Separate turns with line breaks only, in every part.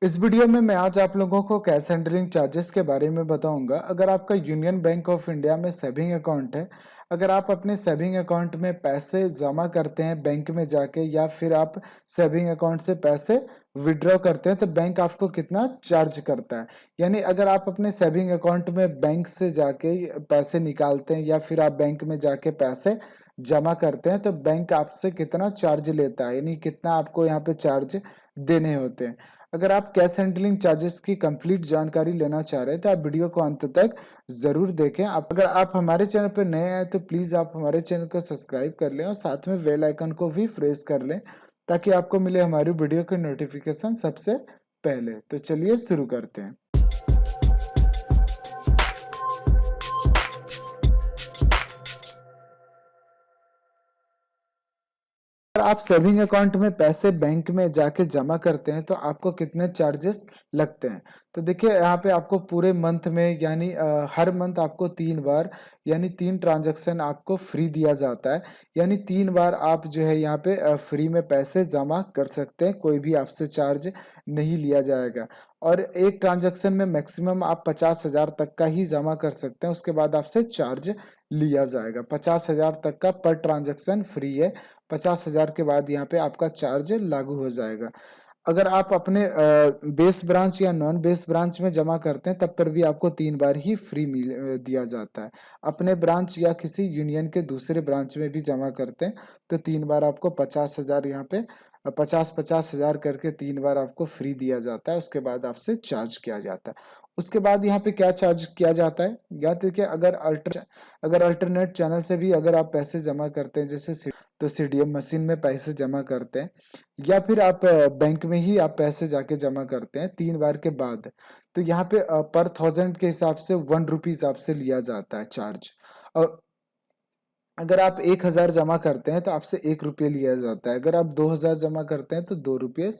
इस वीडियो में मैं आज आप लोगों को कैश हैंडलिंग चार्जेस के बारे में बताऊंगा। अगर आपका यूनियन बैंक ऑफ इंडिया में सेविंग अकाउंट है, अगर आप अपने सेविंग अकाउंट में पैसे जमा करते हैं बैंक में जाके, या फिर आप सेविंग अकाउंट से पैसे विड्रॉ करते हैं, तो बैंक आपको कितना चार्ज करता है। यानी अगर आप अपने सेविंग अकाउंट में बैंक से जाके पैसे निकालते हैं या फिर आप बैंक में जाके पैसे जमा करते हैं, तो बैंक आपसे कितना चार्ज लेता है, यानी कितना आपको यहाँ पे चार्ज देने होते हैं। अगर आप कैश हैंडलिंग चार्जेस की कंप्लीट जानकारी लेना चाह रहे हैं तो आप वीडियो को अंत तक जरूर देखें। अगर आप हमारे चैनल पर नए आए तो प्लीज आप हमारे चैनल को सब्सक्राइब कर लें और साथ में बेल आइकन को भी प्रेस कर लें ताकि आपको मिले हमारी वीडियो की नोटिफिकेशन सबसे पहले। तो चलिए शुरू करते हैं। अगर आप सेविंग अकाउंट में पैसे बैंक में जाके जमा करते हैं तो आपको कितने चार्जेस लगते हैं। तो देखिए यहाँ पे आपको पूरे मंथ में यानी हर मंथ आपको 3 बार यानी 3 ट्रांजैक्शन आपको फ्री दिया जाता है। यानी 3 बार आप जो है यहाँ पे फ्री में पैसे जमा कर सकते हैं, कोई भी आपसे चार्ज नहीं लिया जाएगा। और एक ट्रांजैक्शन में मैक्सिमम आप 50,000 तक का ही जमा कर सकते हैं, उसके बाद आपसे चार्ज लिया जाएगा। 50,000 तक का पर ट्रांजैक्शन फ्री है, 50,000 के बाद यहाँ पे आपका चार्ज लागू हो जाएगा। अगर आप अपने बेस ब्रांच या नॉन बेस ब्रांच में जमा करते हैं तब पर भी आपको 3 बार ही फ्री दिया जाता है। अपने ब्रांच या किसी यूनियन के दूसरे ब्रांच में भी जमा करते हैं तो 3 बार आपको 50,000 यहाँ पे 50,000 करके 3 बार आपको फ्री दिया जाता है, उसके बाद आपसे चार्ज किया जाता है। उसके बाद यहाँ पे क्या चार्ज किया जाता है, याद देखिए। अगर अल्टरनेट चैनल से भी अगर आप पैसे जमा करते हैं, जैसे तो सीडीएम मशीन में पैसे जमा करते हैं, या फिर आप बैंक में ही आप पैसे जाके जमा करते हैं 3 बार के बाद, तो यहाँ पे पर 1000 के हिसाब से 1 रुपीज आपसे लिया जाता है चार्ज। अगर आप 1,000 जमा करते हैं तो आपसे 1 रुपये लिया जाता है। अगर आप 2,000 जमा करते हैं तो 2 रुपये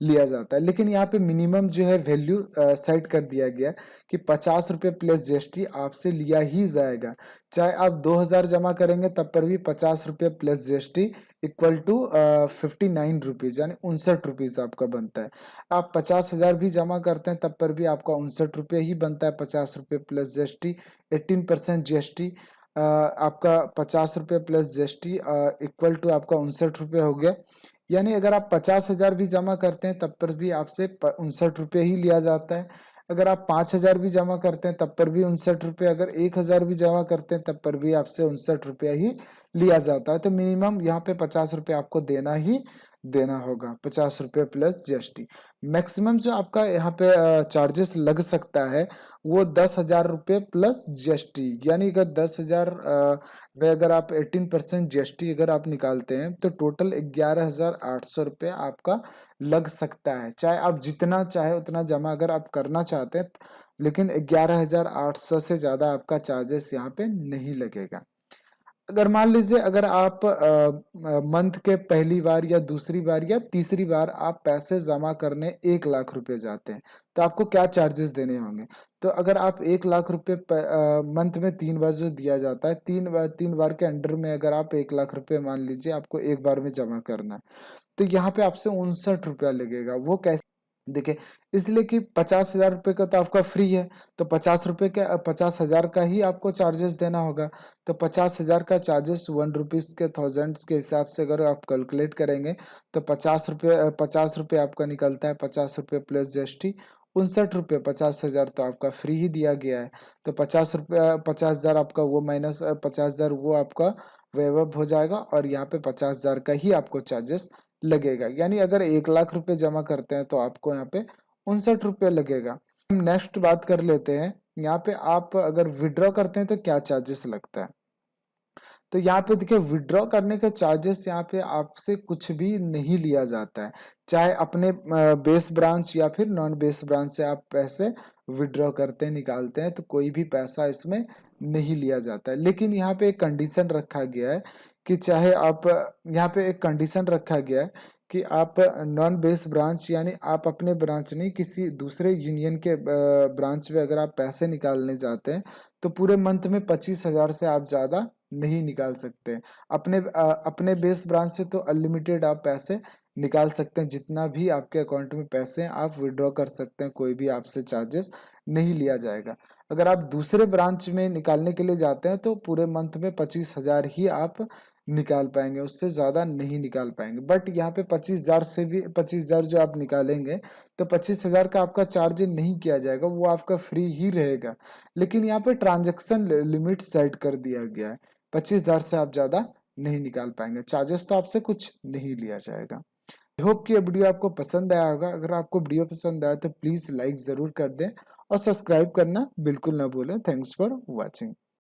लिया जाता है। लेकिन यहाँ पे मिनिमम जो है वैल्यू सेट कर दिया गया कि 50 रुपये प्लस जीएसटी आपसे लिया ही जाएगा। चाहे आप 2,000 जमा करेंगे तब पर भी 50 रुपये plus GST equal to 59 rupees यानी 59 रुपीज आपका बनता है। आप 50,000 भी जमा करते हैं तब पर भी आपका 59 रुपये ही बनता है। 50 रुपये प्लस जीएसटी 18% जीएसटी आपका 50 रुपये प्लस जीएसटी इक्वल टू आपका 59 रुपये हो गया। यानी अगर आप 50,000 भी जमा करते हैं तब पर भी आपसे 59 रुपये ही लिया जाता है। अगर आप 5,000 भी जमा करते हैं तब पर भी 59 रुपये, अगर 1,000 भी जमा करते हैं तब पर भी आपसे 59 रुपया ही लिया जाता है। तो मिनिमम यहाँ पे 50 रुपये आपको देना ही देना होगा, 50 रुपये प्लस जीएसटी। मैक्सिमम जो आपका यहाँ पे चार्जेस लग सकता है वो 10,000 रुपये प्लस जीएसटी। यानी अगर 10,000 में अगर आप 18% जीएसटी अगर आप निकालते हैं तो टोटल 11,800 रुपये आपका लग सकता है। चाहे आप जितना चाहे उतना जमा अगर आप करना चाहते हैं, लेकिन 11,800 से ज्यादा आपका चार्जेस यहाँ पे नहीं लगेगा। अगर मान लीजिए अगर आप मंथ के पहली बार या दूसरी बार या तीसरी बार आप पैसे जमा करने 1,00,000 रुपए जाते हैं तो आपको क्या चार्जेस देने होंगे। तो अगर आप 1,00,000 रुपए मंथ में 3 बार जो दिया जाता है, 3 बार के अंडर में अगर आप 1,00,000 रुपए मान लीजिए आपको एक बार में जमा करना है, तो यहाँ पे आपसे 59 रुपया लगेगा। वो कैसे देखिए, इसलिए कि 50,000 रुपये का तो आपका फ्री है, तो 50 रुपये के 50,000 का ही आपको चार्जेस देना होगा। तो 50,000 का चार्जेस 1 रुपीज के थाउजेंड्स के हिसाब से अगर आप कैलकुलेट करेंगे तो 50 रुपये आपका निकलता है। 50 रुपये प्लस जीएसटी 59 रुपये, 50,000 तो आपका फ्री ही दिया गया है। तो 50 रुपये 50,000 आपका वो माइनस 50,000 वो आपका वैभव हो जाएगा और यहाँ पे 50,000 का ही आपको चार्जेस लगेगा। यानी अगर 1,00,000 रुपए जमा करते हैं तो आपको यहाँ पे 59 रुपये लगेगा। हम नेक्स्ट बात कर लेते हैं, यहाँ पे आप अगर विड्रॉ करते हैं तो क्या चार्जेस लगता है। तो यहाँ पे देखिए, विड्रॉ करने के चार्जेस यहाँ पे आपसे कुछ भी नहीं लिया जाता है। चाहे अपने बेस ब्रांच या फिर नॉन बेस ब्रांच से आप पैसे विड्रॉ करते हैं निकालते हैं तो कोई भी पैसा इसमें नहीं लिया जाता है। लेकिन यहाँ पे एक कंडीशन रखा गया है कि चाहे आप यहाँ पे एक कंडीशन रखा गया है कि आप नॉन बेस ब्रांच यानी आप अपने ब्रांच नहीं किसी दूसरे यूनियन के ब्रांच में अगर आप पैसे निकालने जाते हैं तो पूरे मंथ में 25,000 से आप ज्यादा नहीं निकाल सकते। अपने बेस ब्रांच से तो अनलिमिटेड आप पैसे निकाल सकते हैं। जितना भी आपके अकाउंट में पैसे हैं आप विड्रॉ कर सकते हैं, कोई भी आपसे चार्जेस नहीं लिया जाएगा। अगर आप दूसरे ब्रांच में निकालने के लिए जाते हैं तो पूरे मंथ में 25,000 ही आप निकाल पाएंगे, उससे ज़्यादा नहीं निकाल पाएंगे। बट यहाँ पे 25,000 से भी 25,000 जो आप निकालेंगे तो 25,000 का आपका चार्ज नहीं किया जाएगा, वो आपका फ्री ही रहेगा। लेकिन यहाँ पे ट्रांजैक्शन लिमिट सेट कर दिया गया है, 25,000 से आप ज़्यादा नहीं निकाल पाएंगे, चार्जेस तो आपसे कुछ नहीं लिया जाएगा। आई होप कि ये वीडियो आपको पसंद आया होगा। अगर आपको वीडियो पसंद आया तो प्लीज़ लाइक ज़रूर कर दें और सब्सक्राइब करना बिल्कुल ना भूलें। Thanks for watching.